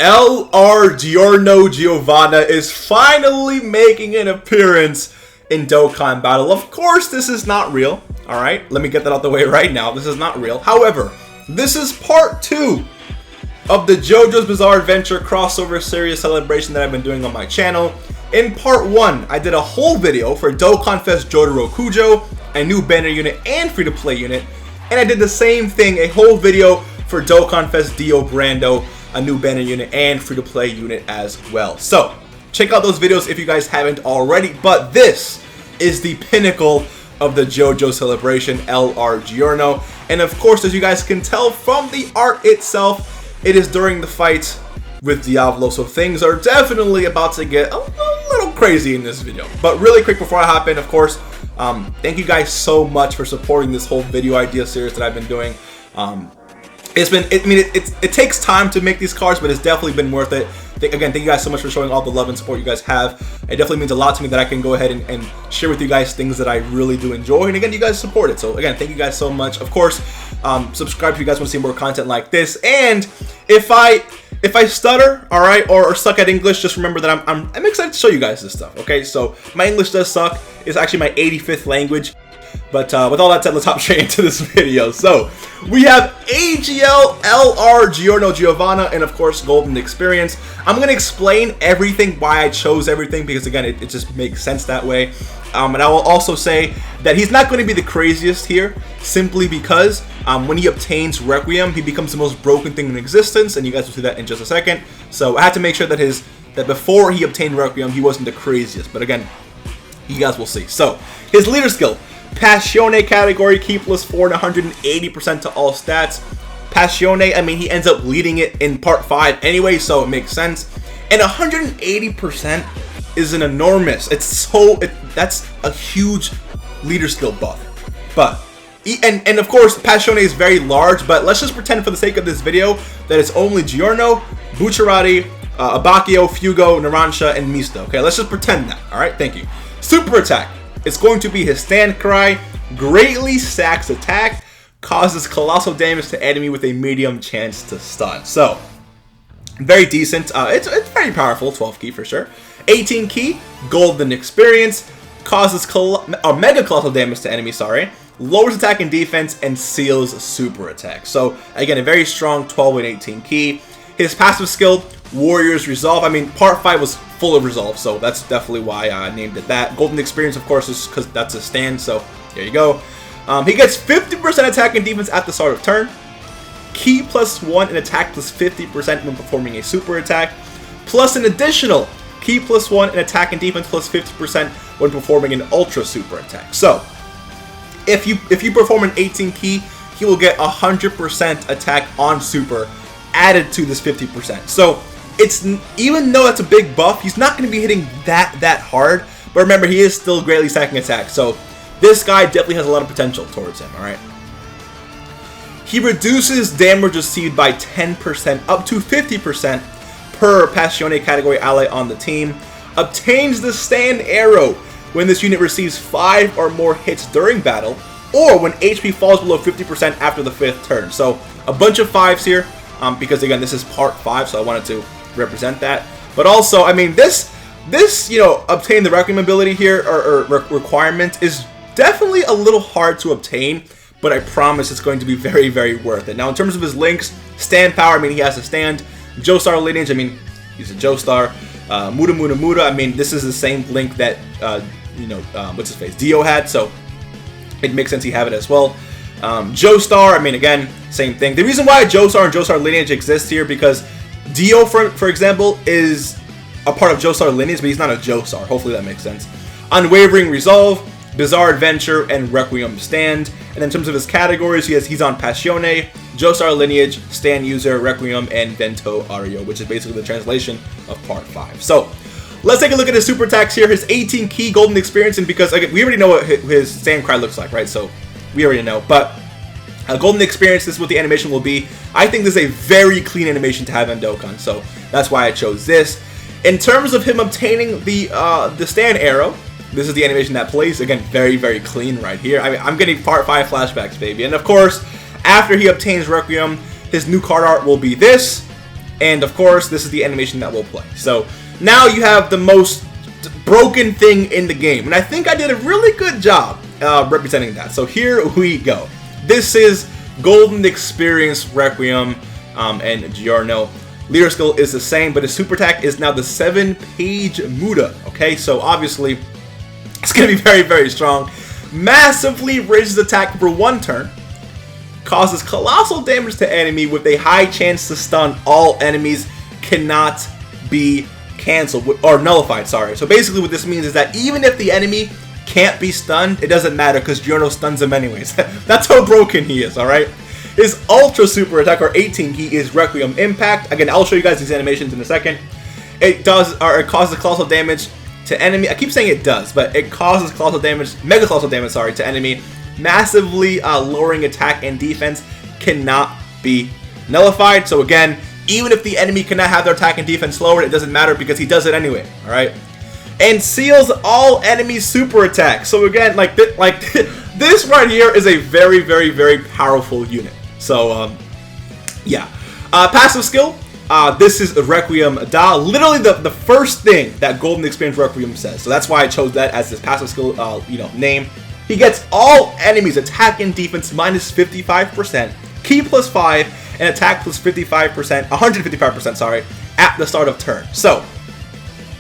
LR Giorno Giovanna is finally making an appearance in Dokkan Battle. Of course, this is not real. Alright, let me get that out the way right now. This is not real. However, this is part 2 of the JoJo's Bizarre Adventure crossover series celebration that I've been doing on my channel. In part 1, I did a whole video for Dokkan Fest Jotaro Kujo, a new banner unit and free-to-play unit. And I did the same thing, a whole video for Dokkan Fest Dio Brando, a new banner unit and free-to-play unit as well. So, check out those videos if you guys haven't already. But this is the pinnacle of the JoJo celebration, LR Giorno. And of course, as you guys can tell from the art itself, it is during the fight with Diavolo. So things are definitely about to get a little crazy in this video. But really quick before I hop in, of course, thank you guys so much for supporting this whole video idea series that I've been doing. It takes time to make these cards, but it's definitely been worth it. Again, thank you guys so much for showing all the love and support you guys have. It definitely means a lot to me that I can go ahead and share with you guys things that I really do enjoy. And again, you guys support it. So again, thank you guys so much. Of course, subscribe if you guys want to see more content like this. And if I stutter, all right, or suck at English, just remember that I'm excited to show you guys this stuff. Okay, so my English does suck. It's actually my 85th language. But with all that said, let's hop straight into this video. So, we have AGL, LR, Giorno Giovanna, and of course, Golden Experience. I'm going to explain everything, why I chose everything, because again, it just makes sense that way. And I will also say that he's not going to be the craziest here, simply because when he obtains Requiem, he becomes the most broken thing in existence, and you guys will see that in just a second. So, I had to make sure that that before he obtained Requiem, he wasn't the craziest. But again, you guys will see. So, his leader skill. Passione category, key +4 and 180% to all stats. Passione, I mean, he ends up leading it in part 5 anyway, so it makes sense. And 180% is an enormous, that's a huge leader skill buff. But, and of course, Passione is very large, but let's just pretend for the sake of this video that it's only Giorno, Butcherati, Abacchio, Fugo, Narancia, and Misto. Okay, let's just pretend that, alright? Thank you. Super attack. It's going to be his stand cry, greatly stacks attack, causes colossal damage to enemy with a medium chance to stun. So, very decent. It's very powerful, 12 key for sure. 18 key, Golden Experience, causes mega colossal damage to enemy, lowers attack and defense, and seals super attack. So, again, a very strong 12 and 18 key. His passive skill, Warrior's Resolve. I mean, part 5 was full of resolve, so that's definitely why I named it that. Golden Experience, of course, is because that's a stand, so there you go. He gets 50% attack and defense at the start of turn. Key +1 and attack +50% when performing a super attack. Plus an additional key +1 and attack and defense +50% when performing an ultra super attack. So, if you perform an 18 key, he will get 100% attack on super added to this 50%. So, even though that's a big buff, he's not going to be hitting that hard. But remember, he is still greatly stacking attack. So this guy definitely has a lot of potential towards him. All right. He reduces damage received by 10%, up to 50% per Passione category ally on the team. Obtains the stand arrow when this unit receives 5 or more hits during battle, or when HP falls below 50% after the 5th turn. So a bunch of 5s here, because again, this is part 5, so I wanted to represent that. But also, I mean, this obtain the Requiem ability here, or requirement, is definitely a little hard to obtain, but I promise it's going to be very, very worth it. Now, in terms of his links, stand power, I mean, he has a stand. Joestar lineage, I mean, he's a Joestar. Muda, I mean, this is the same link that, what's his face, Dio had, so it makes sense he have it as well. Joestar, I mean, again, same thing. The reason why Joestar and Joestar lineage exists here, because Dio, for example, is a part of Joestar lineage, but he's not a Joestar. Hopefully that makes sense. Unwavering Resolve, Bizarre Adventure, and Requiem Stand. And in terms of his categories, he's on Passione, Joestar lineage, Stand user, Requiem, and Vento Ario, which is basically the translation of part 5. So, let's take a look at his super attacks here. His 18 key Golden Experience, and because again, we already know what his stand cry looks like, right? So, we already know. But Golden Experience, this is what the animation will be. I think this is a very clean animation to have in Dokkan, so that's why I chose this. In terms of him obtaining the stand arrow, this is the animation that plays. Again, very, very clean right here. I mean, I'm getting part 5 flashbacks, baby. And of course, after he obtains Requiem, his new card art will be this. And of course, this is the animation that we'll play. So now you have the most broken thing in the game. And I think I did a really good job representing that. So here we go. This is Golden Experience Requiem and Giorno. Leader skill is the same, but his super attack is now the 7-page Muda. Okay, so obviously it's going to be very, very strong. Massively raises attack for 1 turn. Causes colossal damage to enemy with a high chance to stun. All enemies cannot be cancelled or nullified, sorry. So basically what this means is that even if the enemy can't be stunned, it doesn't matter because Giorno stuns him anyways. That's how broken he is, alright? His ultra super attack, or 18 key, is Requiem Impact. Again, I'll show you guys these animations in a second. It causes colossal damage to enemy. I keep saying it does, but it causes colossal damage, mega colossal damage, sorry, to enemy. Massively lowering attack and defense, cannot be nullified. So again, even if the enemy cannot have their attack and defense lowered, it doesn't matter because he does it anyway, alright? And seals all enemy super attacks. So again, this right here is a very, very, very powerful unit. So, yeah. Passive skill, this is Requiem Da. Literally the first thing that Golden Experience Requiem says. So that's why I chose that as his passive skill, name. He gets all enemies attack and defense minus 55%, key plus 5, and attack plus 55%, 155%, sorry, at the start of turn. So,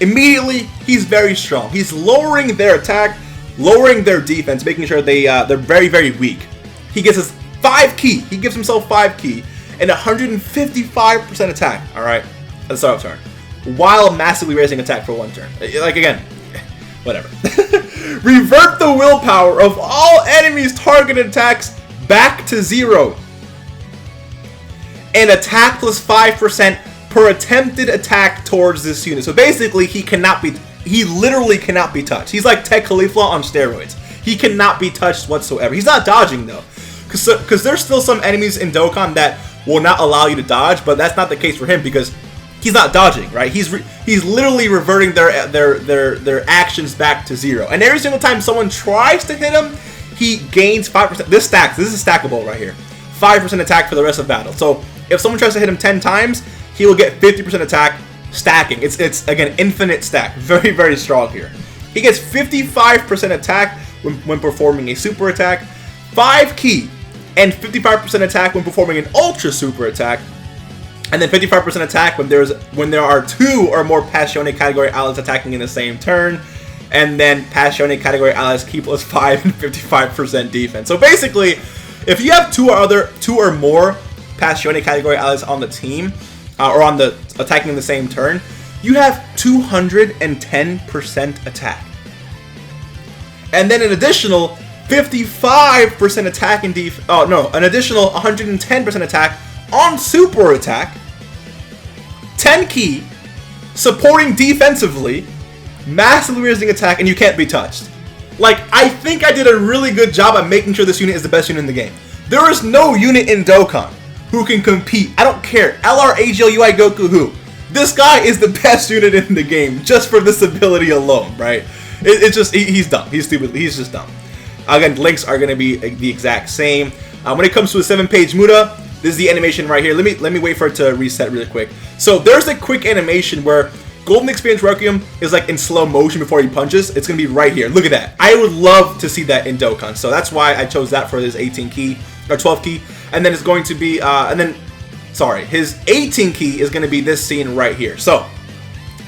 immediately, he's very strong. He's lowering their attack, lowering their defense, making sure they're very, very weak. He gets his 5 key. He gives himself 5 key and 155% attack, alright, at the start of turn, while massively raising attack for 1 turn. Like, again, whatever. Revert the willpower of all enemies' targeted attacks back to 0. And attack plus 5% per attempted attack towards this unit. So basically, he literally cannot be touched. He's like Tech Khalifa on steroids. He cannot be touched whatsoever. He's not dodging though, because there's still some enemies in Dokkan that will not allow you to dodge, but that's not the case for him because he's not dodging, right? He's literally reverting their actions back to 0. And every single time someone tries to hit him, he gains 5%. This stacks. This is stackable right here. 5% attack for the rest of battle. So if someone tries to hit him 10 times, he will get 50% attack, stacking. It's again infinite stack. Very, very strong here. He gets 55% attack when performing a super attack, 5 key, and 55% attack when performing an ultra super attack, and then 55% attack when there are 2 or more Passione category allies attacking in the same turn, and then Passione category allies key plus 5 and 55% defense. So basically, if you have 2 or more Passione category allies on the team, or on the attacking in the same turn, you have 210% attack. And then an additional 55% attack and an additional 110% attack on super attack, 10 key, supporting defensively, massively raising attack, and you can't be touched. Like, I think I did a really good job at making sure this unit is the best unit in the game. There is no unit in Dokkan who can compete. I don't care. LR, AGL, UI, Goku, who? This guy is the best unit in the game just for this ability alone, right? It's just, he's dumb. He's stupid. He's just dumb. Again, links are going to be the exact same. When it comes to a 7-page Muda, this is the animation right here. Let me wait for it to reset really quick. So there's a quick animation where Golden Experience Requiem is like in slow motion before he punches. It's going to be right here. Look at that. I would love to see that in Dokkan. So that's why I chose that for his 18 key, or 12 key. And then it's going to be, his 18 key is going to be this scene right here. So,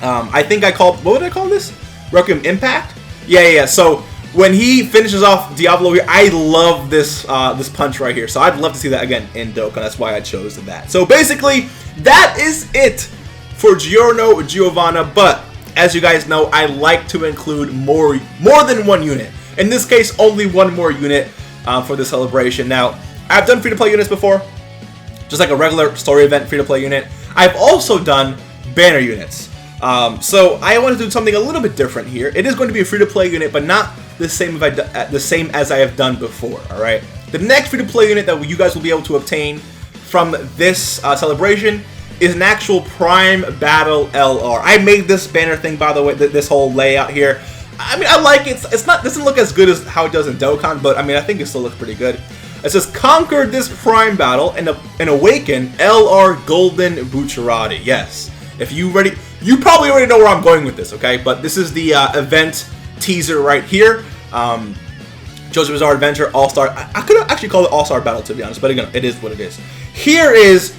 I think what would I call this? Requiem Impact? Yeah. So, when he finishes off Diablo here, I love this this punch right here. So, I'd love to see that again in Dokkan. That's why I chose that. So, basically, that is it for Giorno Giovanna. But, as you guys know, I like to include more than one unit. In this case, only one more unit for the celebration. Now, I've done free-to-play units before, just like a regular story event free-to-play unit. I've also done banner units. So I want to do something a little bit different here. It is going to be a free-to-play unit, but not the same as I have done before, alright? The next free-to-play unit that you guys will be able to obtain from this celebration is an actual Prime Battle LR. I made this banner thing, by the way, this whole layout here. I mean, I like it. It doesn't look as good as how it does in Dokkan, but I mean, I think it still looks pretty good. It says, conquer this prime battle and awaken LR Golden Butcherati. Yes. If you probably already know where I'm going with this, okay? But this is the event teaser right here. JoJo's Bizarre Adventure All-Star. I could actually call it All-Star Battle, to be honest, but again, it is what it is. Here is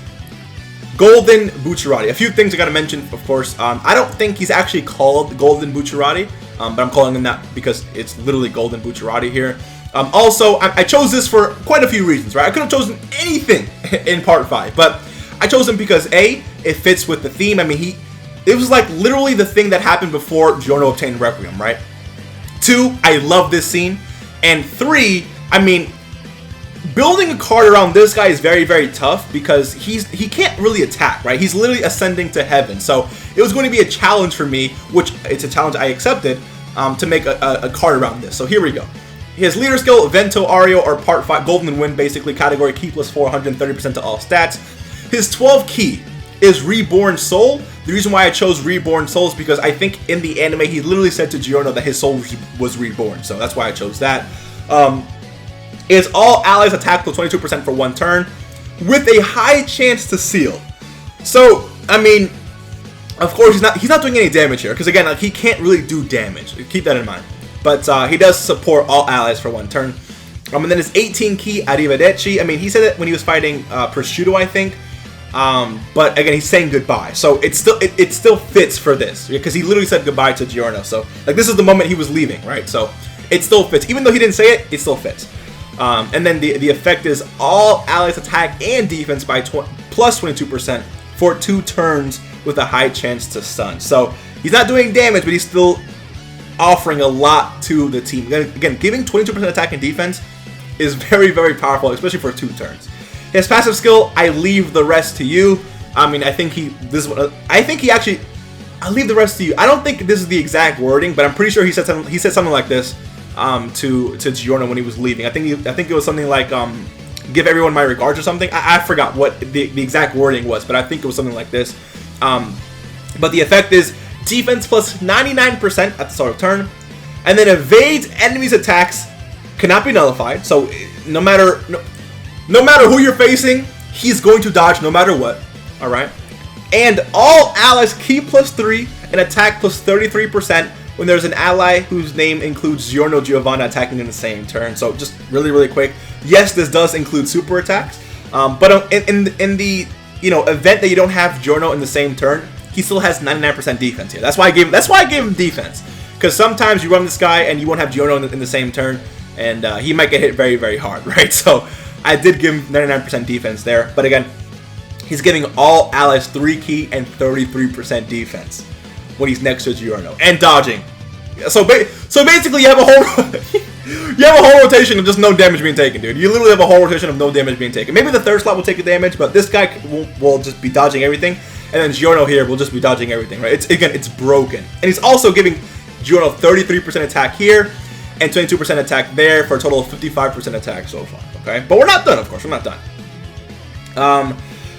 Golden Butcherati. A few things I gotta mention, of course. I don't think he's actually called Golden Butcherati, but I'm calling him that because it's literally Golden Butcherati here. Also, I chose this for quite a few reasons, right? I could have chosen anything in Part 5, but I chose him because A, it fits with the theme. I mean, it was like literally the thing that happened before Giorno obtained Requiem, right? 2, I love this scene. And 3, I mean, building a card around this guy is very, very tough because he can't really attack, right? He's literally ascending to heaven. So it was going to be a challenge for me, which it's a challenge I accepted, to make a card around this. So here we go. His leader skill, Vento Ario, or Part 5, Golden Wind, basically, category key plus 4, 130% to all stats. His 12 key is Reborn Soul. The reason why I chose Reborn Soul is because I think in the anime he literally said to Giorno that his soul was reborn, so that's why I chose that. Is all allies attack plus 22% for 1 turn, with a high chance to seal. So, I mean, of course he's not doing any damage here, because again, like, he can't really do damage. Keep that in mind. But he does support all allies for 1 turn. And then his 18 key, Arrivederci. I mean, he said it when he was fighting Prosciutto, I think. But again, he's saying goodbye, so it still fits for this because he literally said goodbye to Giorno. So like this is the moment he was leaving, right? So it still fits, even though he didn't say it. It still fits. And then the effect is all allies attack and defense by plus 22% for 2 turns with a high chance to stun. So he's not doing damage, but he's still offering a lot to the team. Again, giving 22% attack and defense is very, very powerful, especially for 2 turns. His passive skill, I leave the rest to you. I mean, I think he actually, I'll leave the rest to you. I don't think this is the exact wording, but I'm pretty sure he said something like this to Giorno when he was leaving. I think it was something like give everyone my regards or something. I forgot what the exact wording was, but I think it was something like this. But the effect is defense plus 99% at the start of turn, and then evades enemies' attacks, cannot be nullified. So no matter who you're facing, he's going to dodge no matter what. All right, and all allies keep plus 3 and attack plus 33% when there's an ally whose name includes GIORNO GIOVANNA attacking in the same turn. So just really, really quick. Yes, this does include super attacks, but in the event that you don't have Giorno in the same turn, he still has 99% defense here. That's why I gave him defense, because sometimes you run this guy and you won't have Giorno in the same turn, and he might get hit very, very hard, right? So I did give him 99% defense there, but again, he's giving all allies 3 key and 33% defense when he's next to Giorno and dodging. So basically, you have a whole rotation of just no damage being taken, dude. You literally have a whole rotation of no damage being taken. Maybe the third slot will take the damage, but this guy will just be dodging everything, and then Giorno here will just be dodging everything, right? It's broken, and he's also giving Giorno 33% attack here and 22% attack there for a total of 55% attack so far. Okay, but we're not done, of course. We're not done.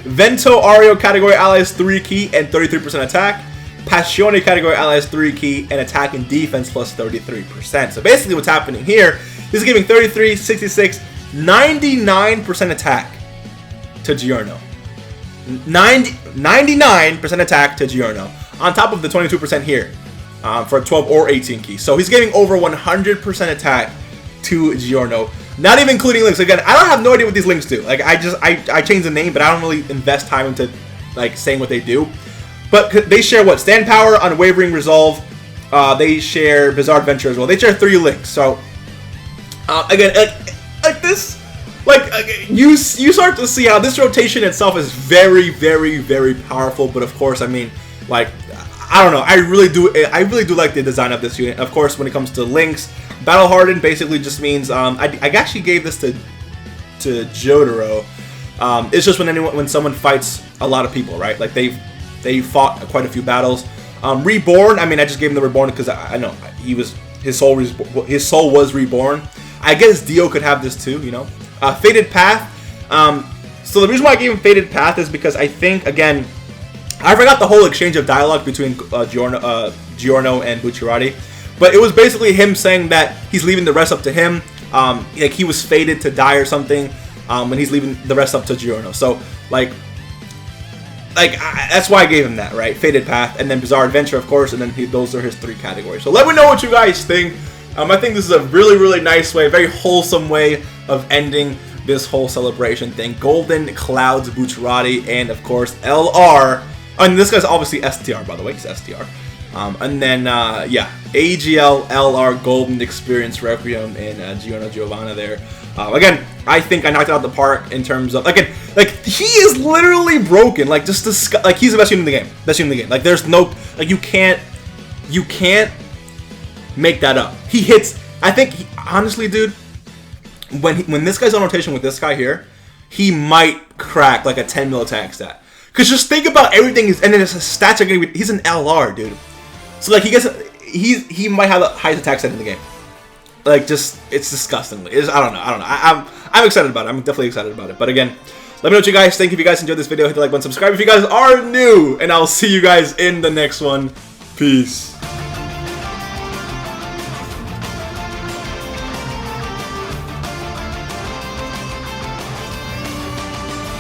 Vento Ario category allies 3 key and 33% attack. Passione category allies 3 key and attack and defense plus 33%. So basically what's happening here is giving 33, 66, 99% attack to Giorno. 99% attack to Giorno on top of the 22% here for 12 or 18 keys. So he's giving over 100% attack to Giorno, not even including links. Again, I don't have no idea what these links do. Like I changed the name, but I don't really invest time into like saying what they do. But they share what? Stand Power, Unwavering Resolve. They share Bizarre Adventure as well. They share 3 links. So again, like this, you start to see how this rotation itself is very, very, very powerful. But of course, I mean, like, I don't know. I really do like the design of this unit. Of course, when it comes to links, Battle Hardened basically just means I actually gave this to Jotaro. It's just when someone fights a lot of people, right? Like they fought quite a few battles. Reborn, I mean, I just gave him the Reborn because I know his soul was reborn. I guess Dio could have this too, you know. Fated Path. So the reason why I gave him Fated Path is because I think, again, I forgot the whole exchange of dialogue between Giorno and Butcherati, but it was basically him saying that he's leaving the rest up to him. like he was fated to die or something, and he's leaving the rest up to Giorno. So like that's why I gave him that, right? Fated Path, and then Bizarre Adventure, of course, and then those are his 3 categories. So let me know what you guys think. I think this is a really, really nice way, very wholesome way of ending this whole celebration thing. Golden Clouds Butcherati, and of course LR. And this guy's obviously STR, by the way. He's STR. And then yeah, AGL LR Golden Experience Requiem and Giorno Giovanna there. Again, I think I knocked it out of the park in terms of, again, like he is literally broken. Like just like he's the best unit in the game. Best unit in the game. Like there's no, like you can't make that up. He hits. I think honestly, dude, when this guy's on rotation with this guy here, he might crack like a 10 mil attack stat. Cause just think about everything and then his stats are gonna be. He's an LR, dude. So like he might have the highest attack stat in the game. Like just it's disgustingly. I don't know. I'm excited about it. I'm definitely excited about it. But again, let me know what you guys think. If you guys enjoyed this video, hit the like button, subscribe if you guys are new, and I'll see you guys in the next one. Peace.